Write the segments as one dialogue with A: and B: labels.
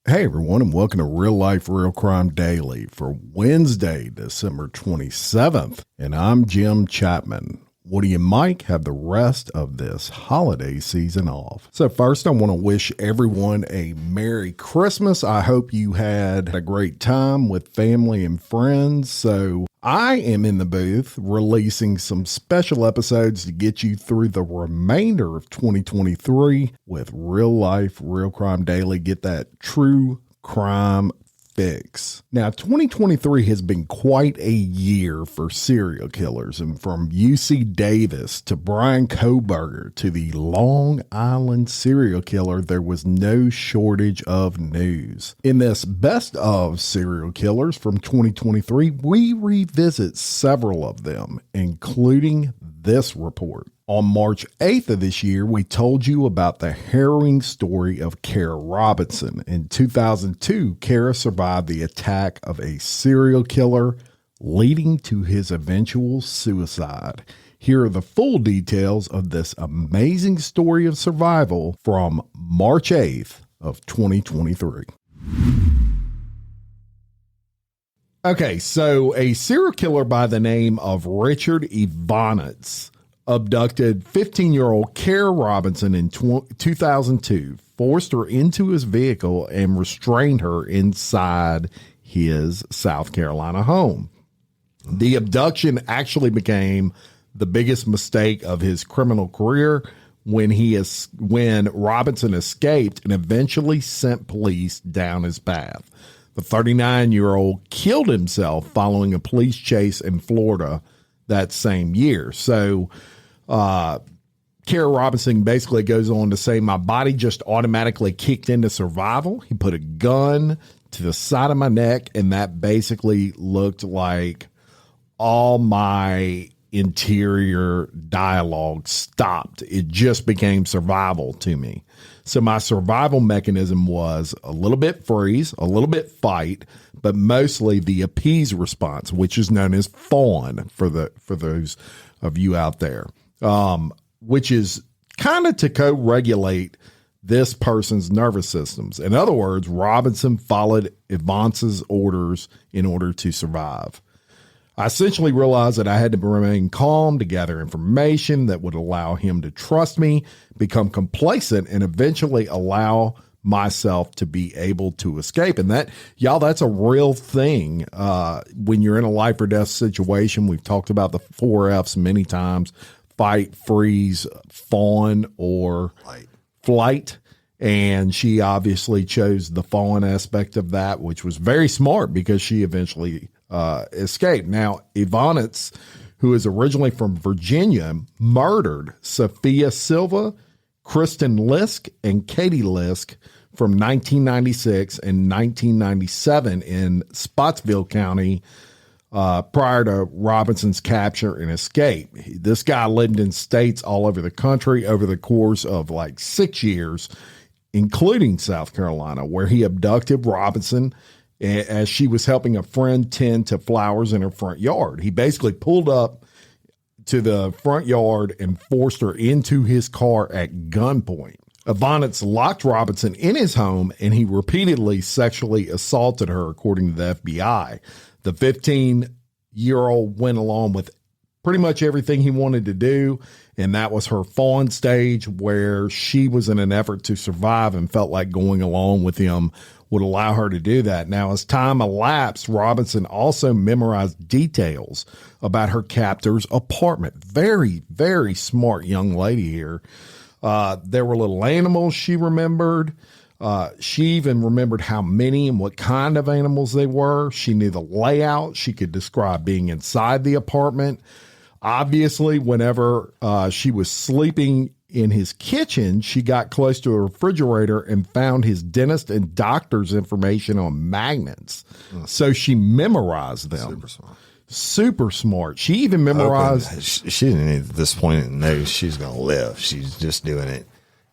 A: Hey everyone, and welcome to Real Life Real Crime Daily for Wednesday, December 27th. And I'm Jim Chapman. Woody and Mike have the rest of this holiday season off. So first, I want to wish everyone a Merry Christmas. I hope you had a great time with family and friends. So I am in the booth releasing some special episodes to get you through the remainder of 2023 with Real Life Real Crime Daily. Get that true crime fix. Now, 2023 has been quite a year for serial killers, and from UC Davis to Brian Kohberger to the Long Island serial killer, there was no shortage of news. In this best of serial killers from 2023, we revisit several of them, including this report. On March 8th of this year, we told you about the harrowing story of Kara Robinson. In 2002, Kara survived the attack of a serial killer, leading to his eventual suicide. Here are the full details of this amazing story of survival from March 8th of 2023. Okay, so a serial killer by the name of Richard Ivanitz abducted 15-year-old Kara Robinson in 2002, forced her into his vehicle, and restrained her inside his South Carolina home. The abduction actually became the biggest mistake of his criminal career when Robinson escaped and eventually sent police down his path. The 39-year-old killed himself following a police chase in Florida that same year. So Kara Robinson basically goes on to say, my body just automatically kicked into survival. He put a gun to the side of my neck, and that basically looked like all my interior dialogue stopped. It just became survival to me. So my survival mechanism was a little bit freeze, a little bit fight, but mostly the appease response, which is known as fawn for those of you out there, which is kind of to co-regulate this person's nervous systems. In other words, Robinson followed Ivance's orders in order to survive. I essentially realized that I had to remain calm to gather information that would allow him to trust me, become complacent, and eventually allow myself to be able to escape. And that's a real thing. When you're in a life or death situation, we've talked about the 4 F's many times: fight, freeze, fawn, or flight. And she obviously chose the fawn aspect of that, which was very smart because she eventually escaped. Now, Ivanitz, who is originally from Virginia, murdered Sophia Silva, Kristen Lisk, and Katie Lisk from 1996 and 1997 in Spotsville County prior to Robinson's capture and escape. This guy lived in states all over the country over the course of like 6 years, including South Carolina, where he abducted Robinson as she was helping a friend tend to flowers in her front yard. He basically pulled up to the front yard and forced her into his car at gunpoint. Ivanitz locked Robinson in his home, and he repeatedly sexually assaulted her, according to the FBI. The 15-year-old went along with pretty much everything he wanted to do, and that was her fawn stage, where she was in an effort to survive and felt like going along with him would allow her to do that. Now, as time elapsed, Robinson also memorized details about her captor's apartment. Very, very smart young lady here. There were little animals she remembered. She even remembered how many and what kind of animals they were. She knew the layout. She could describe being inside the apartment. Obviously, whenever she was sleeping in his kitchen, she got close to a refrigerator and found his dentist and doctor's information on magnets. So she memorized them.
B: Super smart.
A: Super smart. She even memorized.
B: She didn't at this point know she's going to live. She's just doing it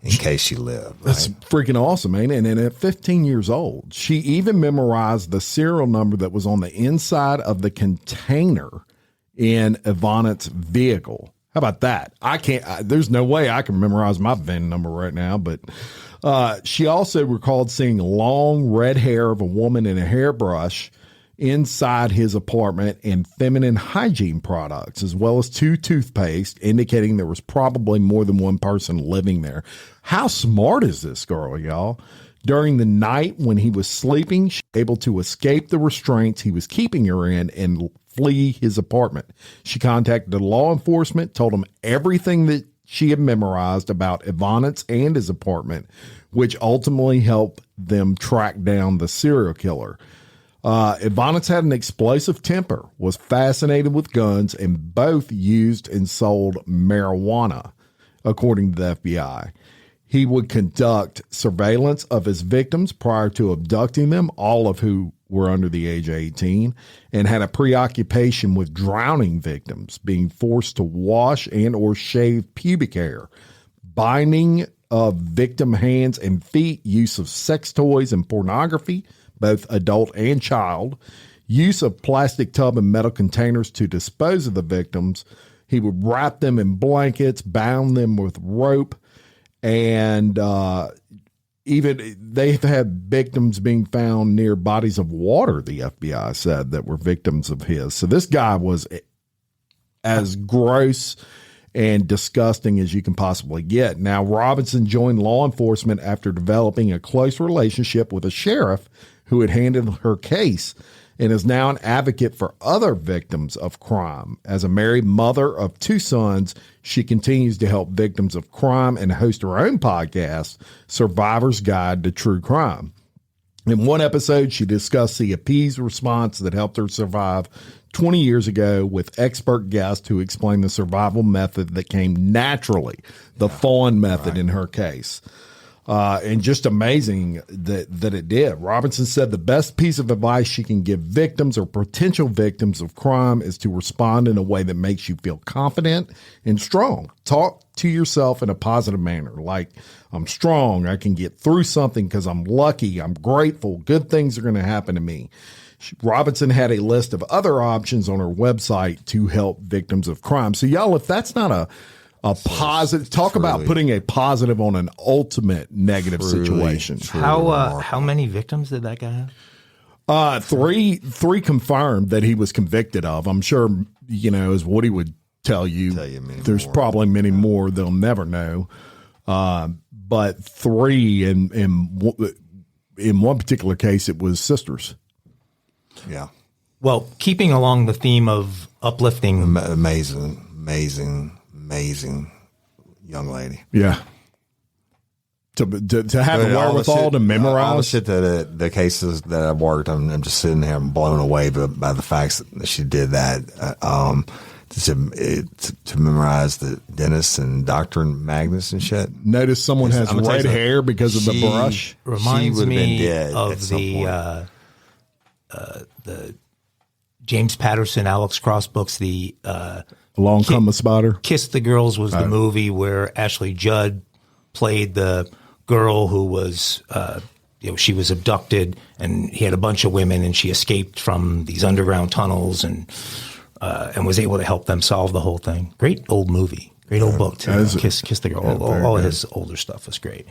B: in case she lived. Right?
A: That's freaking awesome, man. And at 15 years old, she even memorized the serial number that was on the inside of the container in Ivanitz's vehicle. How about that? I can't, there's no way I can memorize my VIN number right now, but She also recalled seeing long red hair of a woman in a hairbrush inside his apartment and feminine hygiene products, as well as 2 toothpaste, indicating there was probably more than one person living there. How smart is this girl, y'all? During the night when he was sleeping, she was able to escape the restraints he was keeping her in and flee his apartment. She contacted law enforcement, told them everything that she had memorized about Ivanitz and his apartment, which ultimately helped them track down the serial killer. Ivanitz had an explosive temper, was fascinated with guns, and both used and sold marijuana, according to the FBI. He would conduct surveillance of his victims prior to abducting them, all of who were under the age of 18, and had a preoccupation with drowning victims, being forced to wash and or shave pubic hair, binding of victim hands and feet, use of sex toys and pornography, both adult and child, use of plastic tub and metal containers to dispose of the victims. He would wrap them in blankets, bound them with rope, and even they've had victims being found near bodies of water, the FBI said, that were victims of his. So this guy was as gross and disgusting as you can possibly get. Now, Robinson joined law enforcement after developing a close relationship with a sheriff who had handled her case, and is now an advocate for other victims of crime. As a married mother of 2 sons, she continues to help victims of crime and host her own podcast, Survivor's Guide to True Crime. In one episode, she discussed the appeased response that helped her survive 20 years ago with expert guests who explained the survival method that came naturally, the fawn method in her case. And just amazing that it did. Robinson said the best piece of advice she can give victims or potential victims of crime is to respond in a way that makes you feel confident and strong. Talk to yourself in a positive manner, like, I'm strong, I can get through something because I'm lucky, I'm grateful, good things are going to happen to me. Robinson had a list of other options on her website to help victims of crime. So y'all, if that's not a positive, talk about putting a positive on an ultimate negative situation.
C: How many victims did that guy have?
A: Three confirmed that he was convicted of. I'm sure, as Woody would tell you there's probably many more they'll never know. But 3 in one particular case, it was sisters.
B: Yeah.
C: Well, keeping along the theme of uplifting.
B: Amazing young lady.
A: Yeah. To have the wherewithal to memorize
B: all the shit that the cases that I've worked on, I'm just sitting here and blown away by the facts that she did that. To memorize the dentist and Dr. Magnus and shit.
A: Notice someone has red hair because of the brush.
C: Reminds me of the James Patterson, Alex Cross books, the
A: Along Come a Spider.
C: Kiss the Girls was the movie where Ashley Judd played the girl who was, she was abducted, and he had a bunch of women, and she escaped from these underground tunnels and was able to help them solve the whole thing. Great old movie. Great old book, too. Kiss the Girl. All of his older stuff was great.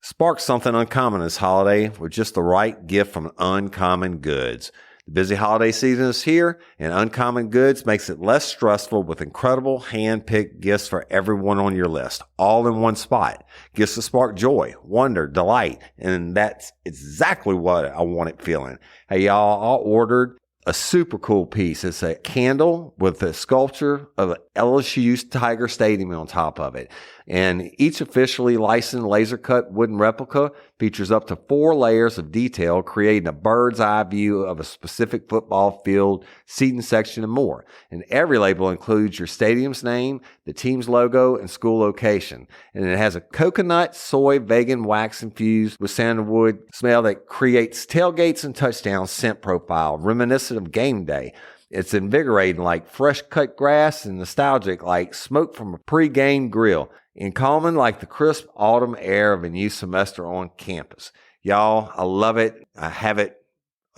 D: Spark something uncommon this holiday with just the right gift from Uncommon Goods. The busy holiday season is here, and Uncommon Goods makes it less stressful with incredible hand-picked gifts for everyone on your list, all in one spot. Gifts to spark joy, wonder, delight, and that's exactly what I wanted feeling. Hey, y'all, I ordered a super cool piece. It's a candle with a sculpture of LSU's Tiger Stadium on top of it. And each officially licensed laser cut wooden replica features up to 4 layers of detail, creating a bird's eye view of a specific football field, seating section, and more. And every label includes your stadium's name, the team's logo, and school location. And it has a coconut, soy, vegan wax infused with sandalwood smell that creates tailgates and touchdown scent profile, reminiscent of game day. It's invigorating like fresh cut grass and nostalgic like smoke from a pre-game grill, and calming like the crisp autumn air of a new semester on campus. Y'all, I love it. I have it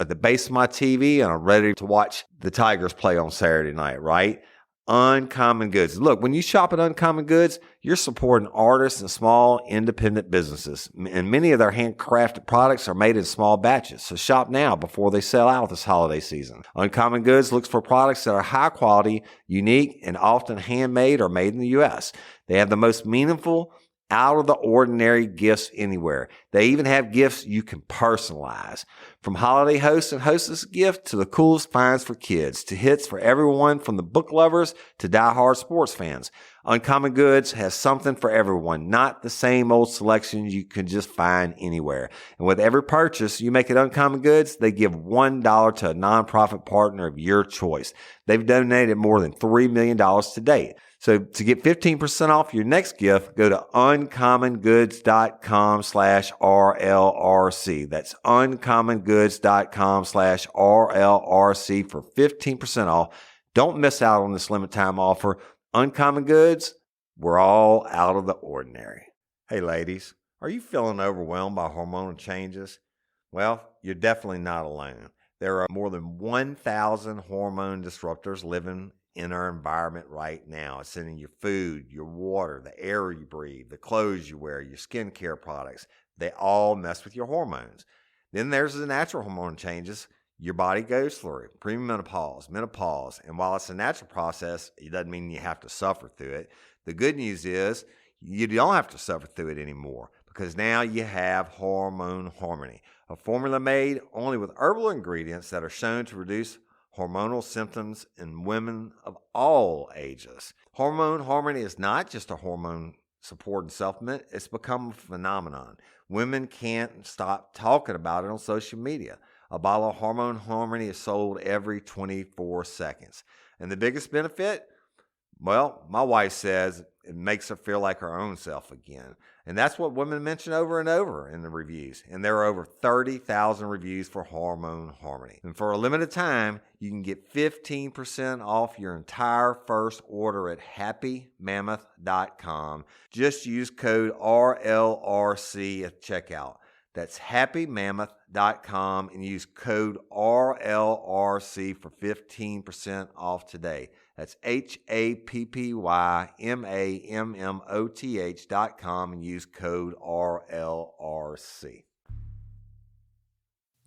D: at the base of my TV, and I'm ready to watch the Tigers play on Saturday night, right? Uncommon Goods. Look, when you shop at Uncommon Goods, you're supporting artists and small independent businesses. And many of their handcrafted products are made in small batches. So shop now before they sell out this holiday season. Uncommon Goods looks for products that are high quality, unique, and often handmade or made in the U.S. They have the most meaningful, out of the ordinary gifts anywhere. They even have gifts you can personalize. From holiday hosts and hostess gift to the coolest finds for kids to hits for everyone from the book lovers to diehard sports fans. Uncommon Goods has something for everyone, not the same old selections you can just find anywhere. And with every purchase you make at Uncommon Goods, they give $1 to a nonprofit partner of your choice. They've donated more than $3 million to date. So to get 15% off your next gift, go to uncommongoods.com/RLRC. That's uncommongoods.com/RLRC for 15% off. Don't miss out on this limited time offer. Uncommon Goods, we're all out of the ordinary. Hey ladies, are you feeling overwhelmed by hormonal changes? Well, you're definitely not alone. There are more than 1,000 hormone disruptors living in our environment right now. It's in your food, your water, the air you breathe, the clothes you wear, your skincare products. They all mess with your hormones. Then there's the natural hormone changes your body goes through, premenopause, menopause. And while it's a natural process, it doesn't mean you have to suffer through it. The good news is you don't have to suffer through it anymore because now you have Hormone Harmony, a formula made only with herbal ingredients that are shown to reduce hormonal symptoms in women of all ages. Hormone Harmony is not just a hormone support and supplement. It's become a phenomenon. Women can't stop talking about it on social media. A bottle of Hormone Harmony is sold every 24 seconds. And the biggest benefit? Well, my wife says it makes her feel like her own self again. And that's what women mention over and over in the reviews. And there are over 30,000 reviews for Hormone Harmony. And for a limited time, you can get 15% off your entire first order at happymammoth.com. Just use code RLRC at checkout. That's happymammoth.com and use code RLRC for 15% off today. That's happymammoth.com and use code RLRC.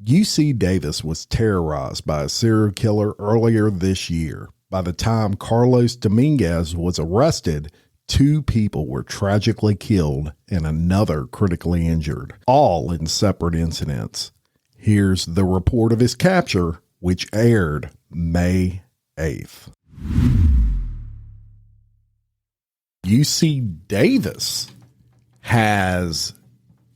A: UC Davis was terrorized by a serial killer earlier this year. By the time Carlos Dominguez was arrested, 2 people were tragically killed and another critically injured, all in separate incidents. Here's the report of his capture, which aired May 8th. UC Davis has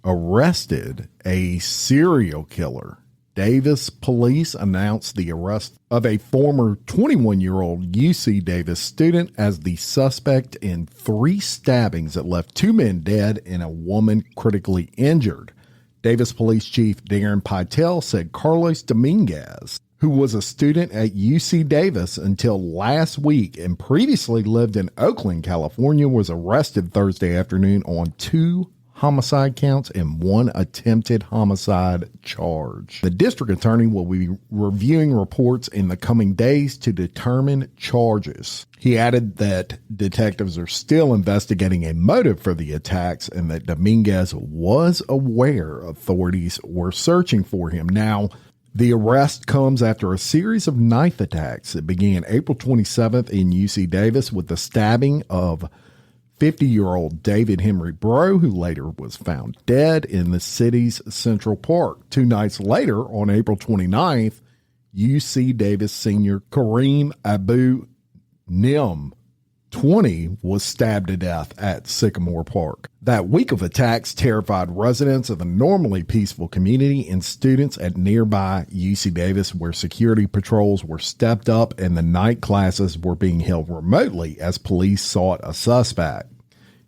A: arrested a serial killer. Davis police announced the arrest of a former 21-year-old UC Davis student as the suspect in 3 stabbings that left 2 men dead and a woman critically injured. Davis Police Chief Darren Pytel said Carlos Dominguez, who was a student at UC Davis until last week and previously lived in Oakland, California, was arrested Thursday afternoon on 2 homicide counts and 1 attempted homicide charge. The district attorney will be reviewing reports in the coming days to determine charges. He added that detectives are still investigating a motive for the attacks and that Dominguez was aware authorities were searching for him. Now, the arrest comes after a series of knife attacks that began April 27th in UC Davis with the stabbing of 50-year-old David Henry Bro, who later was found dead in the city's Central Park. 2 nights later, on April 29th, UC Davis senior Kareem Abu Nim, 20, was stabbed to death at Sycamore Park. That week of attacks terrified residents of a normally peaceful community and students at nearby UC Davis, where security patrols were stepped up and the night classes were being held remotely as police sought a suspect.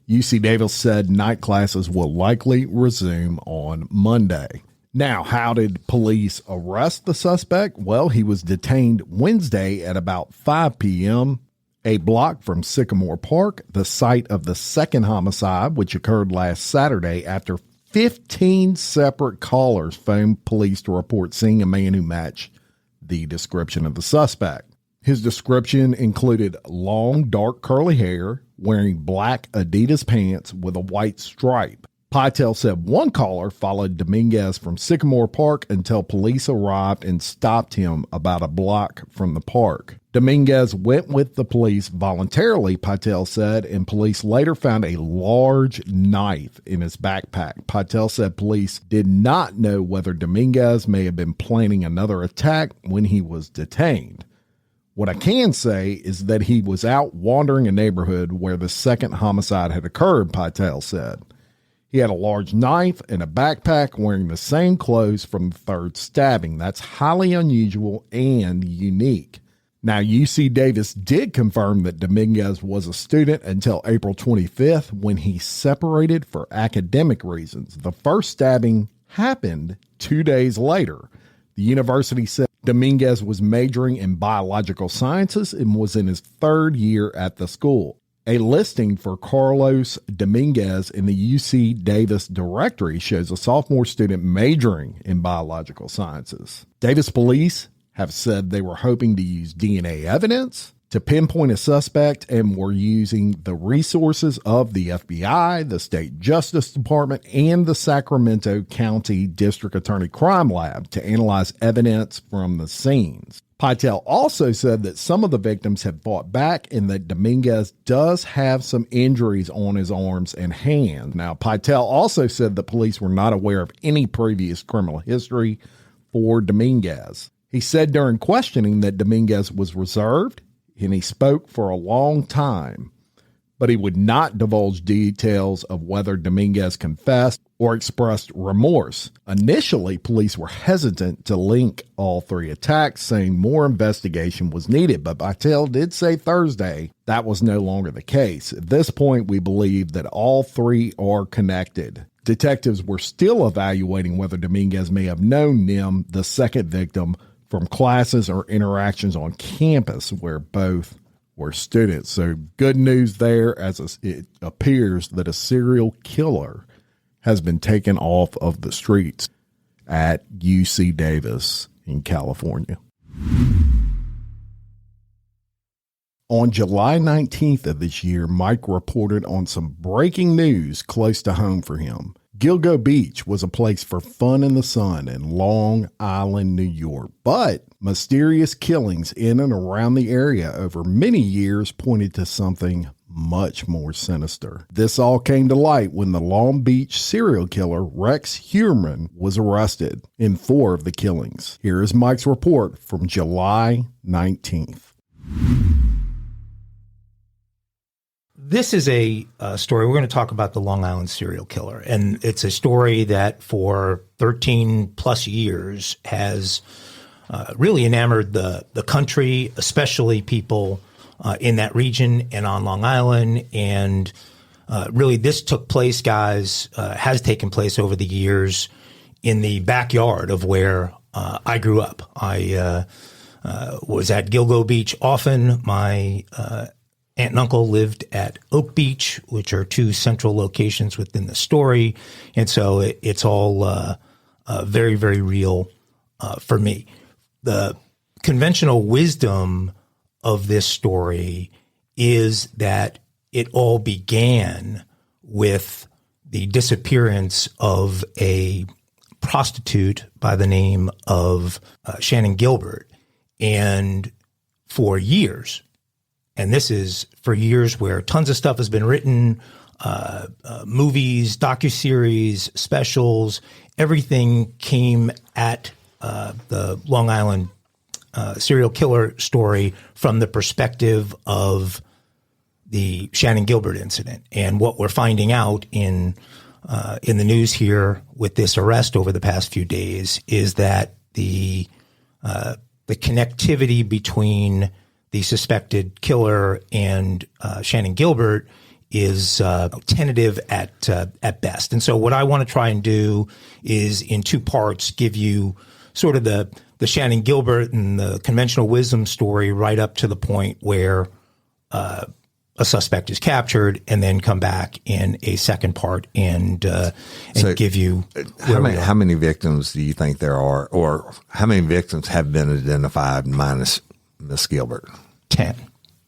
A: UC Davis said night classes will likely resume on Monday. Now, how did police arrest the suspect? Well, he was detained Wednesday at about 5 p.m., a block from Sycamore Park, the site of the second homicide, which occurred last Saturday after 15 separate callers phoned police to report seeing a man who matched the description of the suspect. His description included long, dark, curly hair, wearing black Adidas pants with a white stripe. Pytel said one caller followed Dominguez from Sycamore Park until police arrived and stopped him about a block from the park. Dominguez went with the police voluntarily, Pytel said, and police later found a large knife in his backpack. Pytel said police did not know whether Dominguez may have been planning another attack when he was detained. What I can say is that he was out wandering a neighborhood where the second homicide had occurred, Pytel said. He had a large knife and a backpack wearing the same clothes from the third stabbing. That's highly unusual and unique. Now, UC Davis did confirm that Dominguez was a student until April 25th when he separated for academic reasons. The first stabbing happened 2 days later. The university said Dominguez was majoring in biological sciences and was in his third year at the school. A listing for Carlos Dominguez in the UC Davis directory shows a sophomore student majoring in biological sciences. Davis police have said they were hoping to use DNA evidence to pinpoint a suspect and were using the resources of the FBI, the State Justice Department, and the Sacramento County District Attorney Crime Lab to analyze evidence from the scenes. Pytel also said that some of the victims had fought back and that Dominguez does have some injuries on his arms and hands. Now, Pytel also said the police were not aware of any previous criminal history for Dominguez. He said during questioning that Dominguez was reserved and he spoke for a long time, but he would not divulge details of whether Dominguez confessed or expressed remorse. Initially, police were hesitant to link all three attacks, saying more investigation was needed, but Pytel did say Thursday that was no longer the case. At this point, we believe that all three are connected. Detectives were still evaluating whether Dominguez may have known Nim, the second victim, from classes or interactions on campus where both were students. So good news there, as it appears that a serial killer has been taken off of the streets at UC Davis in California. On July 19th of this year, Mike reported on some breaking news close to home for him. Gilgo Beach was a place for fun in the sun in Long Island, New York, but mysterious killings in and around the area over many years pointed to something much more sinister. This all came to light when the Long Beach serial killer Rex Heuermann was arrested in 4 of the killings. Here is Mike's report from July 19th.
C: This is a story. We're going to talk about the Long Island serial killer, and it's a story that for 13 plus years has really enamored the country, especially people in that region and on Long Island. And really this took place, guys, has taken place over the years in the backyard of where I grew up. I was at Gilgo Beach often. My aunt and uncle lived at Oak Beach, which are 2 central locations within the story. And so it's all very, very real for me. The conventional wisdom of this story is that it all began with the disappearance of a prostitute by the name of Shannon Gilbert. And for years, and this is for years where tons of stuff has been written, movies, docuseries, specials, everything came at the Long Island serial killer story from the perspective of the Shannon Gilbert incident. And what we're finding out in the news here with this arrest over the past few days is that the connectivity between the suspected killer and Shannon Gilbert is tentative at best. And so what I want to try and do is in 2 parts give you sort of the Shannon Gilbert and the conventional wisdom story right up to the point where a suspect is captured, and then come back in a second part and give you
B: how many victims do you think there are, or how many victims have been identified minus Miss Gilbert?
C: 10.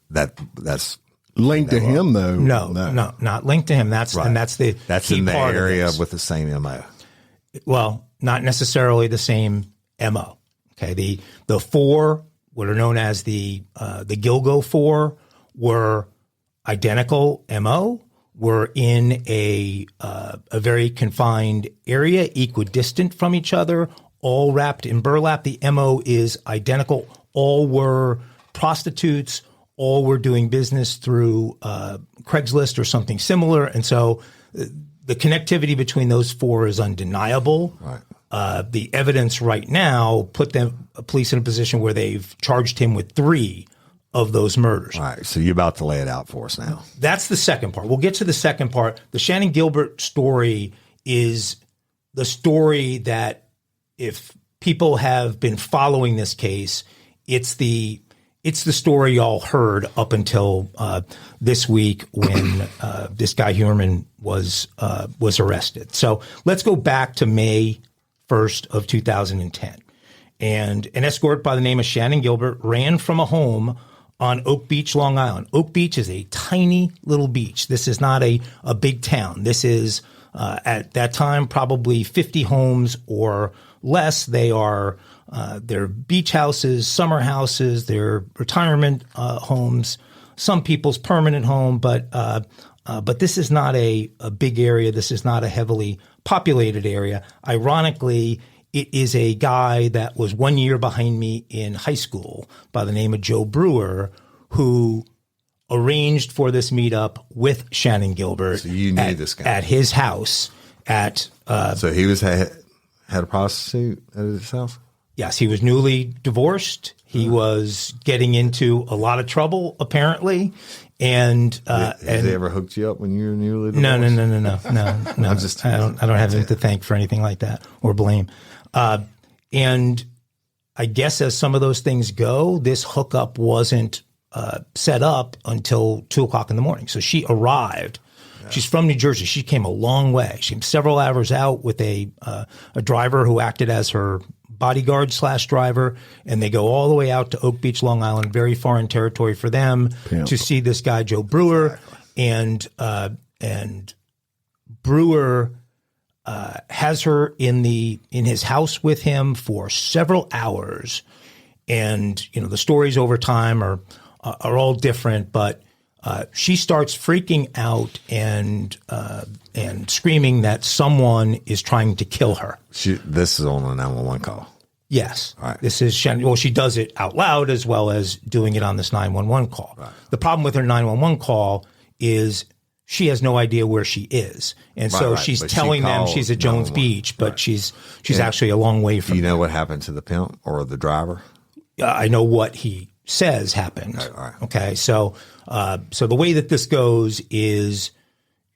B: That's
A: Linked to him, though.
C: No, not linked to him. That's
B: right.
C: And that's the key
B: in the
C: part
B: area
C: of this.
B: with the same MO.
C: Well, not necessarily the same MO. Okay, the 4, what are known as the Gilgo 4, were identical MO. Were in a very confined area, equidistant from each other, all wrapped in burlap. The MO is identical. All were prostitutes. All were doing business through Craigslist or something similar. And so the connectivity between those 4 is undeniable.
B: Right.
C: The evidence right now put police in a position where they've charged him with 3 of those murders.
B: All right. So you're about to lay it out for us now.
C: That's the second part. We'll get to the second part. The Shannon Gilbert story is the story that, if people have been following this case, it's the story y'all heard up until this week when this guy Huerman was arrested. So let's go back to May 1st of 2010. And an escort by the name of Shannon Gilbert ran from a home on Oak Beach, Long Island. Oak Beach is a tiny little beach. This is not a big town. This is, at that time, probably 50 homes or less. They are they're beach houses, summer houses, they're retirement homes, some people's permanent home, but this is not a big area. This is not a heavily populated area. Ironically, it is a guy that was 1 year behind me in high school by the name of Joe Brewer, who arranged for this meetup with Shannon Gilbert.
B: So you knew this guy
C: at his house.
B: So he had a prostitute at his house?
C: Yes, he was newly divorced. He was getting into a lot of trouble, apparently. And
B: has he ever hooked you up when you were newly divorced?
C: No.
B: I
C: I don't have him to thank for anything like that or blame. And I guess as some of those things go, this hookup wasn't set up until 2:00 in the morning. So she arrived. Yeah. She's from New Jersey. She came a long way. She came several hours out with a driver who acted as her bodyguard / driver, and they go all the way out to Oak Beach, Long Island, very foreign territory for them, to see this guy Joe Brewer. Exactly. And Brewer has her in his house with him for several hours, and the stories over time are all different, but she starts freaking out and screaming that someone is trying to kill her.
B: This is on a 911 call.
C: Yes.
B: All right.
C: This is Shannon. Well, she does it out loud as well as doing it on this 911 call.
B: Right.
C: The problem with her 911 call is she has no idea where she is. And so she's telling them she's at Jones Beach, but she's actually a long way from
B: Do you know what happened to the pimp or the driver?
C: I know what he says happened.
B: All right.
C: Okay. So the way that this goes is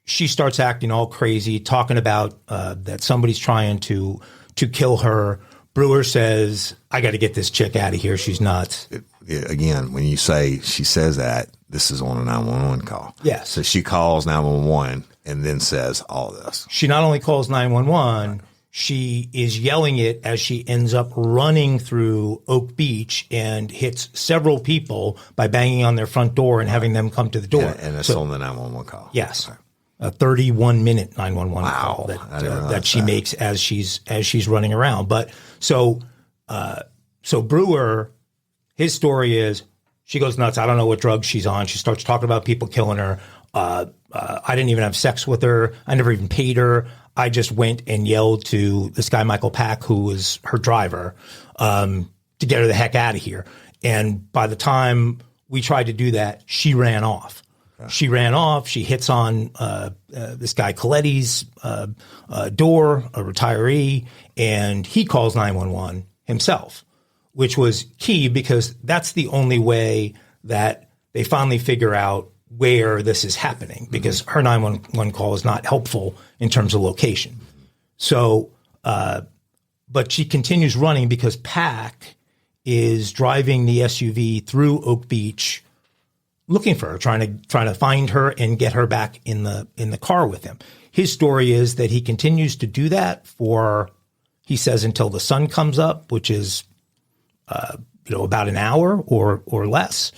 C: she starts acting all crazy, talking about that somebody's trying to kill her. Brewer says, I got to get this chick out of here. She's nuts.
B: Again, when you say she says that, this is on a 911 call.
C: Yes.
B: So she calls 911 and then says all this.
C: She not only calls 911, she is yelling it as she ends up running through Oak Beach and hits several people by banging on their front door and having them come to the door.
B: And it's on the 911 call.
C: Yes. Okay. A 31-minute 911
B: Wow.
C: call that she makes as she's running around. But so Brewer, his story is she goes nuts. I don't know what drugs she's on. She starts talking about people killing her. I didn't even have sex with her. I never even paid her. I just went and yelled to this guy, Michael Pack, who was her driver, to get her the heck out of here. And by the time we tried to do that, she ran off. She ran off. She hits on this guy Coletti's door, a retiree, and he calls 911 himself, which was key because that's the only way that they finally figure out where this is happening, because her 911 call is not helpful in terms of location. So, but she continues running because Pack is driving the SUV through Oak Beach, looking for her, trying to find her and get her back in the car with him. His story is that he continues to do that for, he says, until the sun comes up, which is, about an hour or less.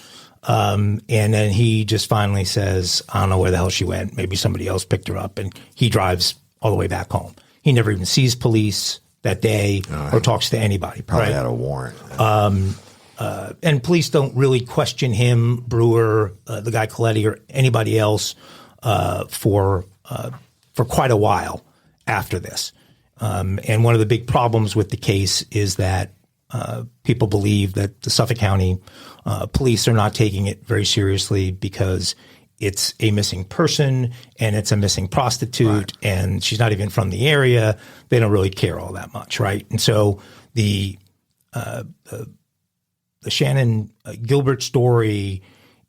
C: And then he just finally says, I don't know where the hell she went. Maybe somebody else picked her up, and he drives all the way back home. He never even sees police that day or talks to anybody.
B: Probably had a warrant.
C: And police don't really question him, Brewer, the guy Coletti, or anybody else for quite a while after this. And one of the big problems with the case is that people believe that the Suffolk County police are not taking it very seriously because it's a missing person and it's a missing prostitute, and she's not even from the area. They don't really care all that much, right? And so the Shannon Gilbert story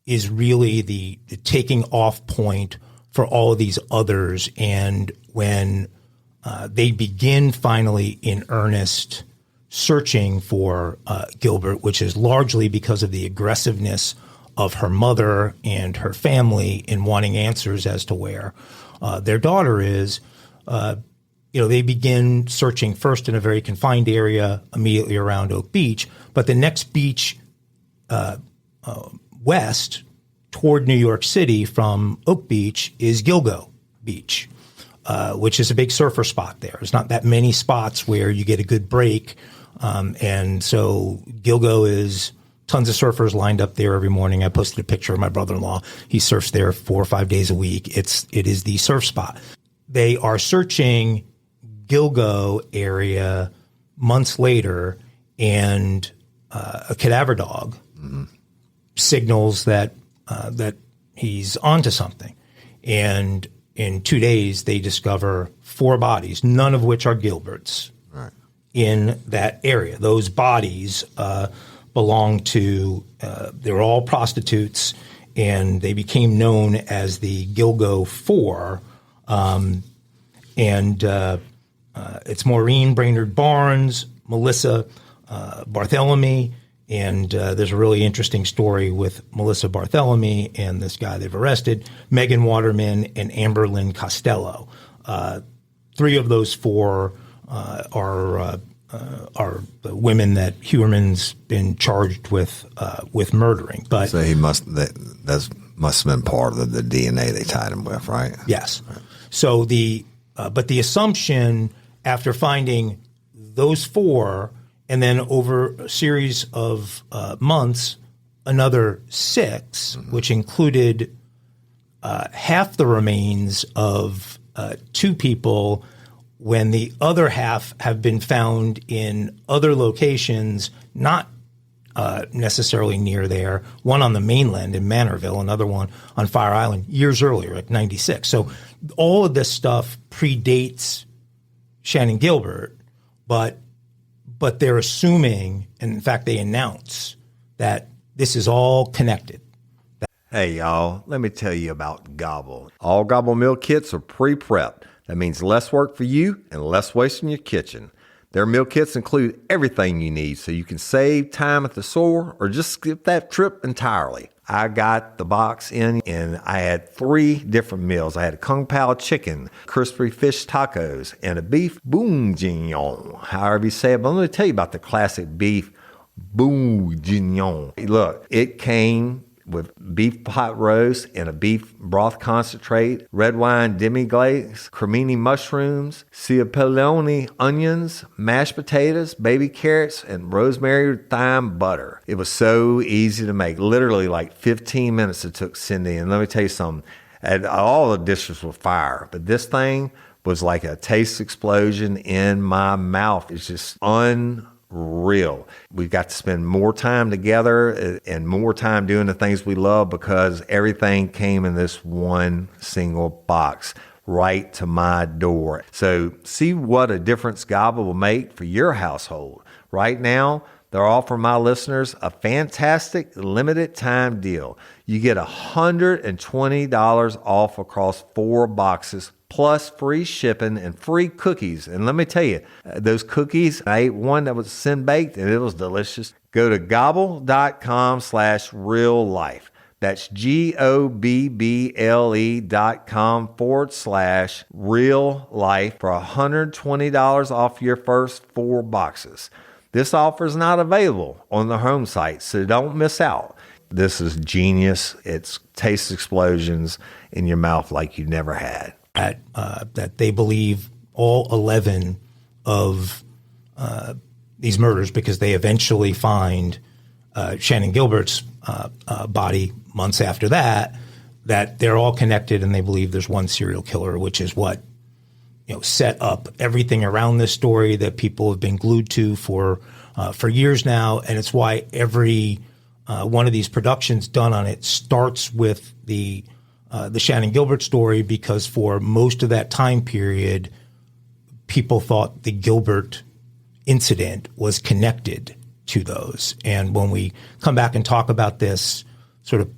C: is really the taking off point for all of these others. And when they begin finally in earnest searching for Gilbert, which is largely because of the aggressiveness of her mother and her family in wanting answers as to where their daughter is, they begin searching first in a very confined area immediately around Oak Beach, but the next beach west toward New York City from Oak Beach is Gilgo Beach, which is a big surfer spot there. There's not that many spots where you get a good break. And so Gilgo is tons of surfers lined up there every morning. I posted a picture of my brother-in-law. He surfs there 4 or 5 days a week. It is the surf spot. They are searching Gilgo area months later, and a cadaver dog signals that he's onto something. And in 2 days, they discover 4 bodies, none of which are Gilbert's, in that area. Those bodies belong to, they were all prostitutes, and they became known as the Gilgo Four. It's Maureen Brainerd Barnes, Melissa Barthélemy, and there's a really interesting story with Melissa Barthélemy and this guy they've arrested, Megan Waterman and Amber Lynn Costello. 3 of those 4 are the women that Huerman's been charged with murdering. But
B: so he must have been part of the DNA they tied him with, right?
C: Yes. So but the assumption after finding those 4, and then over a series of months, another 6, which included half the remains of 2 people, when the other half have been found in other locations, not necessarily near there, one on the mainland in Manorville, another one on Fire Island years earlier, like 96. So all of this stuff predates Shannon Gilbert, but they're assuming, and in fact they announce, that this is all connected.
D: Hey, y'all, let me tell you about Gobble. All Gobble meal kits are pre-prepped. That means less work for you and less waste in your kitchen. Their meal kits include everything you need so you can save time at the store or just skip that trip entirely. I got the box in and I had 3 different meals. I had a Kung Pao chicken, crispy fish tacos, and a beef bourguignon, however you say it. But let me tell you about the classic beef bourguignon. Look, it came with beef pot roast and a beef broth concentrate, red wine demi-glaze, cremini mushrooms, cipollone onions, mashed potatoes, baby carrots, and rosemary thyme butter. It was so easy to make. Literally like 15 minutes it took Cindy. And let me tell you something, all the dishes were fire, but this thing was like a taste explosion in my mouth. It's just unreal. We've got to spend more time together and more time doing the things we love because everything came in this one single box right to my door. So see what a difference Gobble will make for your household. Right now, they're offering my listeners a fantastic limited time deal. You get $120 off across 4 boxes plus free shipping and free cookies. And let me tell you, those cookies, I ate one that was sin baked and it was delicious. Go to gobble.com/real life. That's GOBBLE.com/real life for $120 off your first 4 boxes. This offer is not available on the home site, so don't miss out. This is genius. It's taste explosions in your mouth like you never had.
C: That they believe all 11 of these murders, because they eventually find Shannon Gilbert's body months after that they're all connected, and they believe there's one serial killer, which is what set up everything around this story that people have been glued to for years now. And it's why every one of these productions done on it starts with the Shannon Gilbert story, because for most of that time period, people thought the Gilbert incident was connected to those. And when we come back and talk about this sort of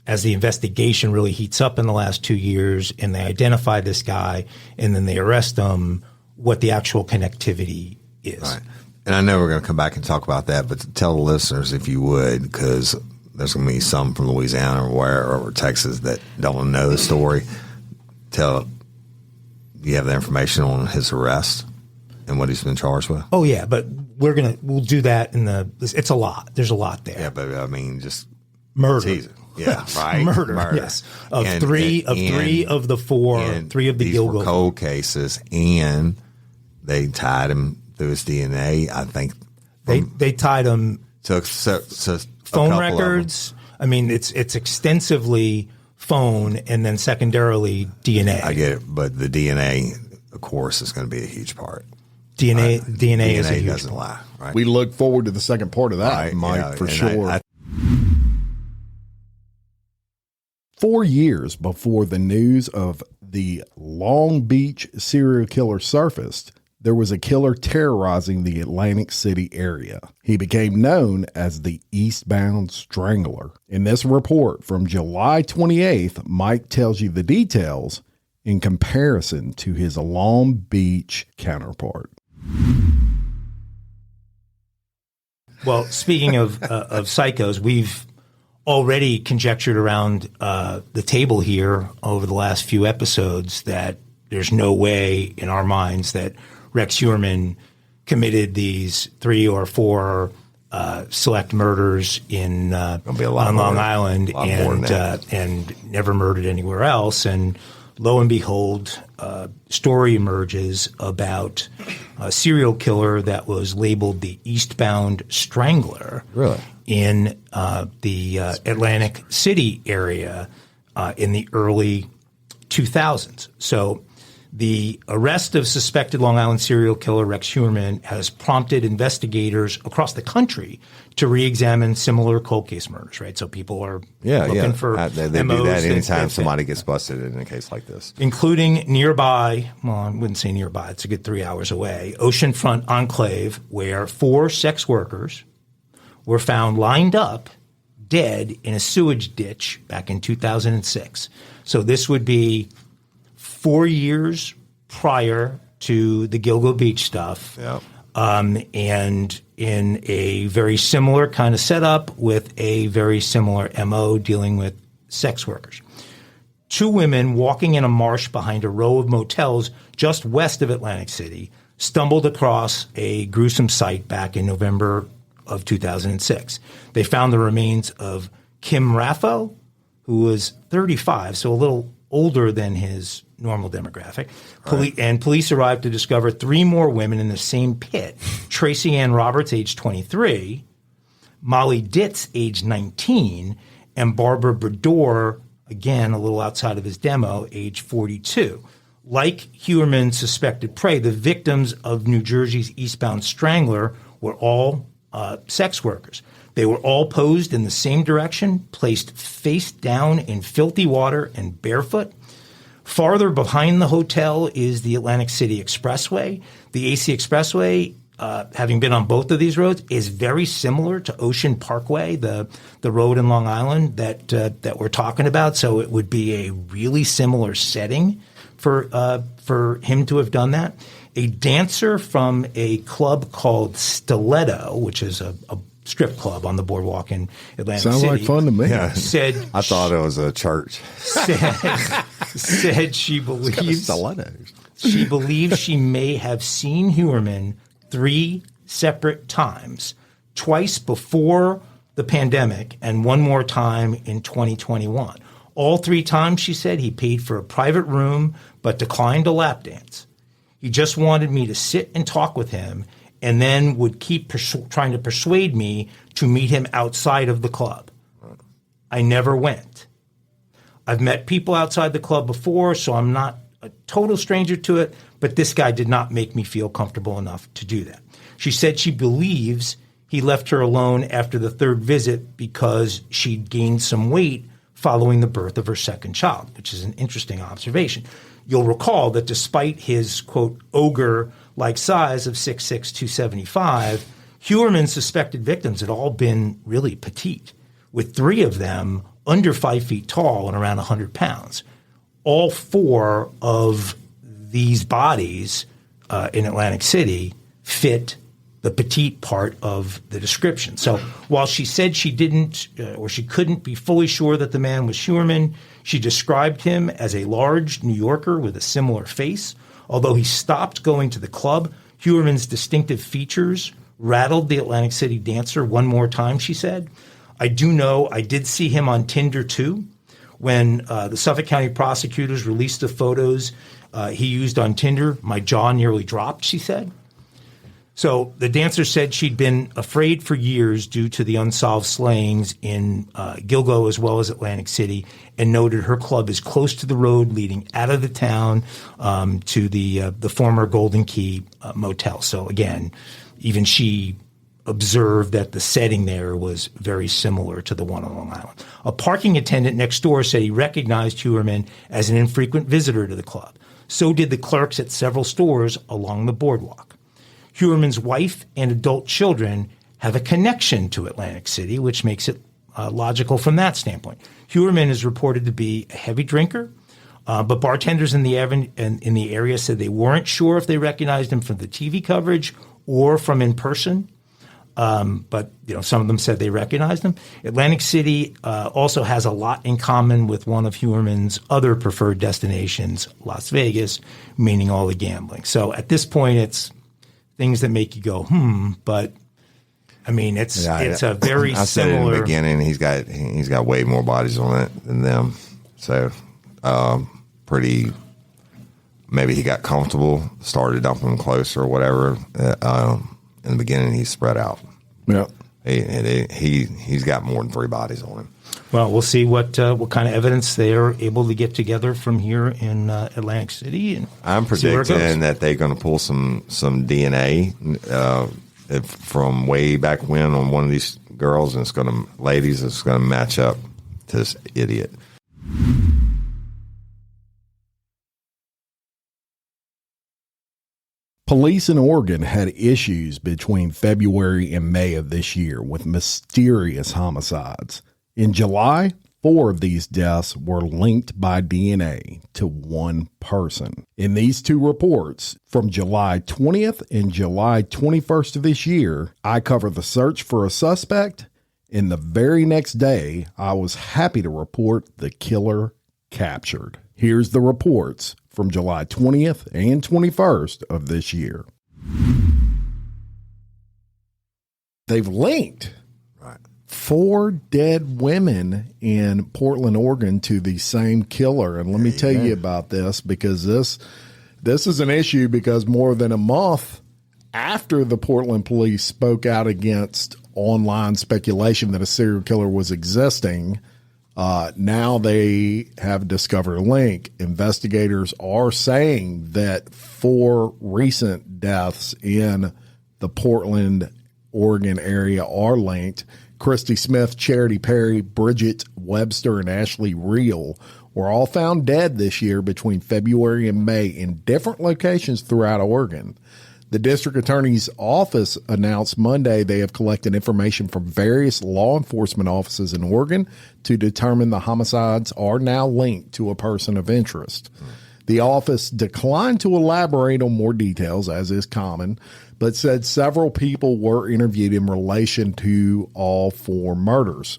C: as the investigation really heats up in the last 2 years and they identify this guy and then they arrest him, what the actual connectivity is.
B: Right. And I know we're going to come back and talk about that, but tell the listeners, if you would, because there's going to be some from Louisiana or Texas that don't know the story. Do you have the information on his arrest and what he's been charged with?
C: Oh yeah, but we'll do that it's a lot. There's a lot there.
B: Yeah, but I mean, just
C: murder.
B: Tease it. Yeah, right.
C: Murder. Yes. Three of the Gilgo
B: cold cases, and they tied him through his DNA. I think
C: they tied him
B: to
C: phone records. I mean, it's extensively phone, and then secondarily DNA.
B: I get it, but the DNA, of course, is going to be a huge part.
C: DNA is a huge
B: doesn't
C: part.
B: lie. Right.
A: We look forward to the second part of that,
B: Right,
A: Mike,
B: yeah,
A: for
B: and
A: sure. 4 years before the news of the Long Beach serial killer surfaced, there was a killer terrorizing the Atlantic City area. He became known as the Eastbound Strangler. In this report from July 28th, Mike tells you the details in comparison to his Long Beach counterpart.
C: Well, speaking of psychos, we've already conjectured around the table here over the last few episodes that there's no way in our minds that Rex Heuermann committed these 3 or 4 select murders on Long Island and never murdered anywhere else. And lo and behold, story emerges about a serial killer that was labeled the Eastbound Strangler.
B: Really?
C: In the Atlantic City area in the early 2000s. So the arrest of suspected Long Island serial killer Rex Heuermann has prompted investigators across the country to re-examine similar cold case murders, right? So people are looking for
B: they do
C: MOs
B: that anytime somebody gets busted in a case like this.
C: Including nearby, well, I wouldn't say nearby, it's a good 3 hours away, Oceanfront Enclave, where 4 sex workers were found lined up dead in a sewage ditch back in 2006. So this would be 4 years prior to the Gilgo Beach stuff.
B: Yep.
C: And in a very similar kind of setup with a very similar MO dealing with sex workers. 2 women walking in a marsh behind a row of motels just west of Atlantic City stumbled across a gruesome sight back in November of 2006. They found the remains of Kim Raffo, who was 35, so a little older than his normal demographic. And police arrived to discover 3 more women in the same pit. Tracy Ann Roberts, age 23, Molly Ditz, age 19, and Barbara Bredor, again, a little outside of his demo, age 42. Like Heuermann's suspected prey, the victims of New Jersey's Eastbound Strangler were all sex workers. They were all posed in the same direction, placed face down in filthy water and barefoot. Farther behind the hotel is the Atlantic City Expressway. The AC Expressway, having been on both of these roads, is very similar to Ocean Parkway, the road in Long Island that we're talking about. So it would be a really similar setting for him to have done that. A dancer from a club called Stiletto, which is a strip club on the boardwalk in Atlantic City.
A: Sounds like fun to me.
B: Yeah.
C: Said
B: I thought it was a church.
C: Said she believes she may have seen Heuermann 3 separate times, twice before the pandemic and one more time in 2021. All 3 times, she said, he paid for a private room but declined a lap dance. He just wanted me to sit and talk with him and then would keep trying to persuade me to meet him outside of the club. I never went. I've met people outside the club before, so I'm not a total stranger to it, but this guy did not make me feel comfortable enough to do that. She said she believes he left her alone after the 3rd visit because she'd gained some weight following the birth of her 2nd child, which is an interesting observation. You'll recall that despite his, quote, ogre-like size of 6'6", 275, Huerman's suspected victims had all been really petite, with 3 of them under 5 feet tall and around 100 pounds. All 4 of these bodies in Atlantic City fit the petite part of the description. So while she said she didn't or she couldn't be fully sure that the man was Huerman, she described him as a large New Yorker with a similar face. Although he stopped going to the club, Huerman's distinctive features rattled the Atlantic City dancer one more time, she said. I do know I did see him on Tinder too. When the Suffolk County prosecutors released the photos he used on Tinder, my jaw nearly dropped, she said. So the dancer said she'd been afraid for years due to the unsolved slayings in Gilgo as well as Atlantic City, and noted her club is close to the road leading out of the town to the former Golden Key motel. So again, even she observed that the setting there was very similar to the one on Long Island. A parking attendant next door said he recognized Huerman as an infrequent visitor to the club. So did the clerks at several stores along the boardwalk. Huerman's wife and adult children have a connection to Atlantic City, which makes it logical from that standpoint. Huerman is reported to be a heavy drinker, but bartenders in the area said they weren't sure if they recognized him from the TV coverage or from in person. But some of them said they recognized him. Atlantic City also has a lot in common with one of Huerman's other preferred destinations, Las Vegas, meaning all the gambling. So at this point, it's things that make you go, but I mean, it's a very
E: I said
C: similar.
E: in the beginning, he's got way more bodies on it than them. So pretty. Maybe he got comfortable, started dumping them closer or whatever. In the beginning, he's spread out.
A: Yeah,
E: he's got more than 3 bodies on him.
C: Well, we'll see what kind of evidence they are able to get together from here in Atlantic City. And
E: I'm predicting that they're going to pull some DNA from way back when on one of these girls, and it's going to match up to this idiot.
A: Police in Oregon had issues between February and May of this year with mysterious homicides. In July, 4 of these deaths were linked by DNA to one person. In these 2 reports, from July 20th and July 21st of this year, I cover the search for a suspect, and the very next day, I was happy to report the killer captured. Here's the reports from July 20th and 21st of this year. They've linked 4 dead women in Portland, Oregon to the same killer. And let me tell you about this, because this is an issue, because more than a month after the Portland police spoke out against online speculation that a serial killer was existing, now they have discovered a link. Investigators are saying that 4 recent deaths in the Portland, Oregon area are linked. Christy Smith, Charity Perry, Bridget Webster, and Ashley Reel were all found dead this year between February and May in different locations throughout Oregon. The district attorney's office announced Monday they have collected information from various law enforcement offices in Oregon to determine the homicides are now linked to a person of interest. The office declined to elaborate on more details, as is common, but said several people were interviewed in relation to all 4 murders.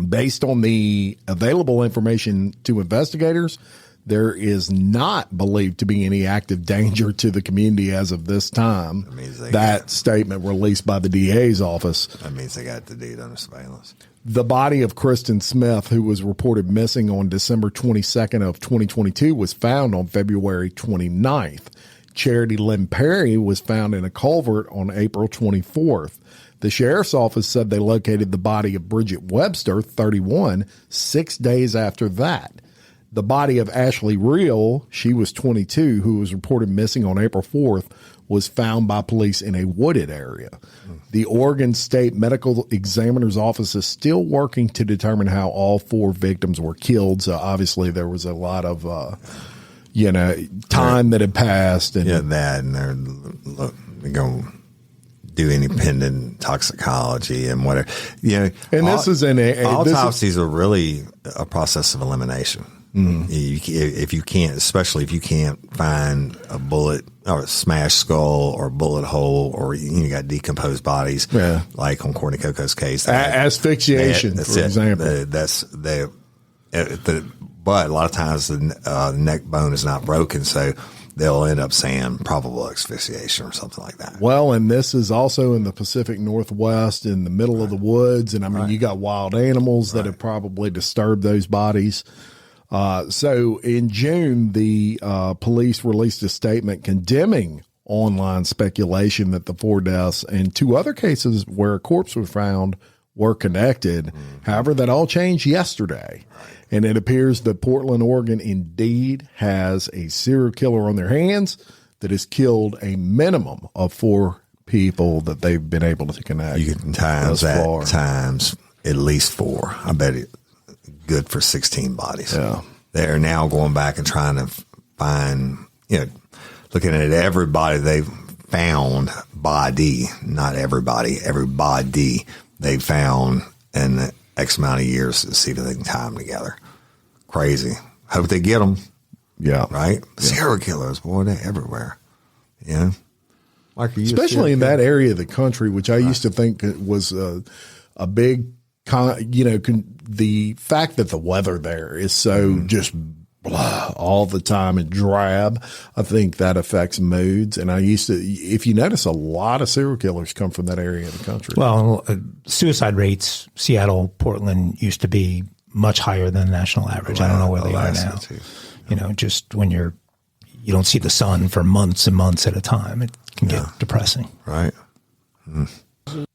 A: Based on the available information to investigators, There is not believed to be any active danger to the community as of this time. That statement released by the DA's office.
B: That means they got the deed under surveillance.
A: The body of Kristen Smith, who was reported missing on December 22nd of 2022, was found on February 29th. Charity Lynn Perry was found in a culvert on April 24th. The sheriff's office said they located the body of Bridget Webster, 31, 6 days after that. The body of Ashley Reel, she was 22, who was reported missing on April 4th, was found by police in a wooded area. The Oregon State Medical Examiner's Office is still working to determine how all 4 victims were killed. So obviously there was a lot of, time that had passed. And
B: and they're going to do independent toxicology and whatever.
A: And this is
B: autopsies are really a process of elimination. If you can't, especially if you can't find a bullet or a smashed skull or bullet hole, or you got decomposed bodies, like on Courtney Coco's case,
A: asphyxiation, for example.
B: But a lot of times the neck bone is not broken, so they'll end up saying probable asphyxiation or something like that.
A: Well, and this is also in the Pacific Northwest, in the middle of the woods, and I mean, you got wild animals that have probably disturbed those bodies. So in June, the police released a statement condemning online speculation that the 4 deaths and 2 other cases where a corpse was found were connected. However, that all changed yesterday. And it appears that Portland, Oregon indeed has a serial killer on their hands that has killed a minimum of 4 people that they've been able to connect.
B: You can times that times at least 4. I bet it. Good for 16 bodies.
A: Yeah.
B: They're now going back and trying to find, looking at everybody they've found body, not everybody they found in X amount of years to see if they can tie them together. Crazy. Hope they get them.
A: Yeah.
B: Right? Yeah. Serial killers, boy, they're everywhere. Yeah.
A: Especially in that area of the country, which I used to think was a big, the fact that the weather there is so just blah, all the time and drab, I think that affects moods. And if you notice, a lot of serial killers come from that area of the country.
C: Well, suicide rates, Seattle, Portland used to be much higher than the national average. I don't know where they are now. Just when you don't see the sun for months and months at a time, it can get depressing.
B: Right.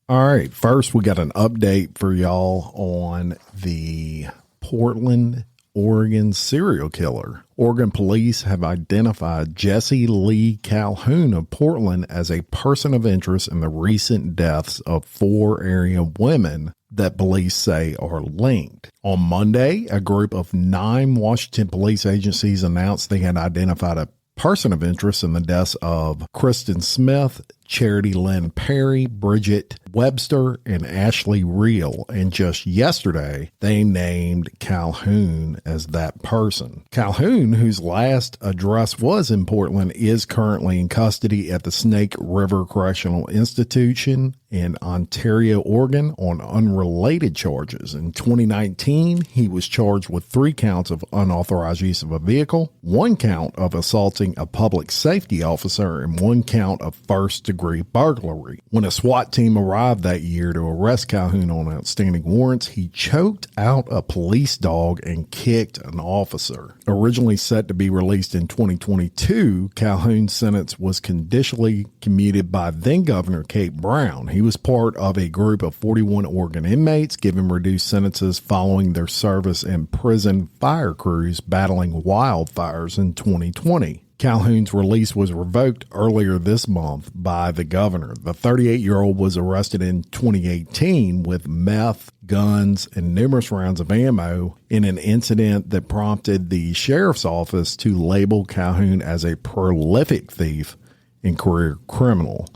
A: All right. First, we got an update for y'all on the Portland, Oregon serial killer. Oregon police have identified Jesse Lee Calhoun of Portland as a person of interest in the recent deaths of 4 area women that police say are linked. On Monday, a group of 9 Washington police agencies announced they had identified a person of interest in the deaths of Kristen Smith, Charity Lynn Perry, Bridget Webster, and Ashley Reel. And just yesterday, they named Calhoun as that person. Calhoun, whose last address was in Portland, is currently in custody at the Snake River Correctional Institution in Ontario, Oregon, on unrelated charges. In 2019, he was charged with 3 counts of unauthorized use of a vehicle, 1 count of assaulting a public safety officer, and 1 count of first-degree burglary. When a SWAT team arrived that year to arrest Calhoun on outstanding warrants, he choked out a police dog and kicked an officer. Originally set to be released in 2022, Calhoun's sentence was conditionally commuted by then-Governor Kate Brown. He was part of a group of 41 Oregon inmates given reduced sentences following their service in prison fire crews battling wildfires in 2020. Calhoun's release was revoked earlier this month by the governor. The 38-year-old was arrested in 2018 with meth, guns, and numerous rounds of ammo in an incident that prompted the sheriff's office to label Calhoun as a prolific thief and career criminal.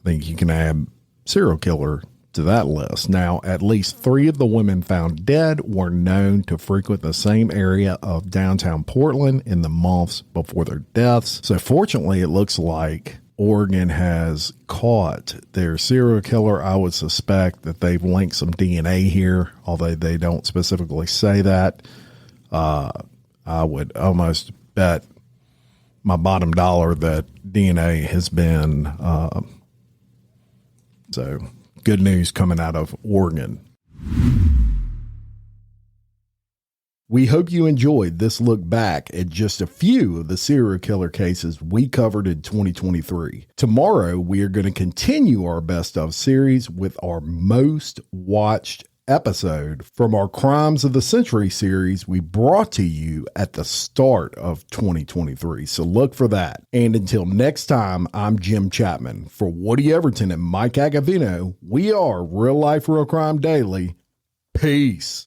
A: I think you can add serial killer to that list. Now, at least 3 of the women found dead were known to frequent the same area of downtown Portland in the months before their deaths. So fortunately, it looks like Oregon has caught their serial killer. I would suspect that they've linked some DNA here, although they don't specifically say that. I would almost bet my bottom dollar that DNA has been. So good news coming out of Oregon. We hope you enjoyed this look back at just a few of the serial killer cases we covered in 2023. Tomorrow, we are going to continue our best of series with our most watched episode from our Crimes of the Century series we brought to you at the start of 2023. So look for that. And until next time, I'm Jim Chapman. For Woody Everton and Mike Agavino, we are Real Life Real Crime Daily. Peace.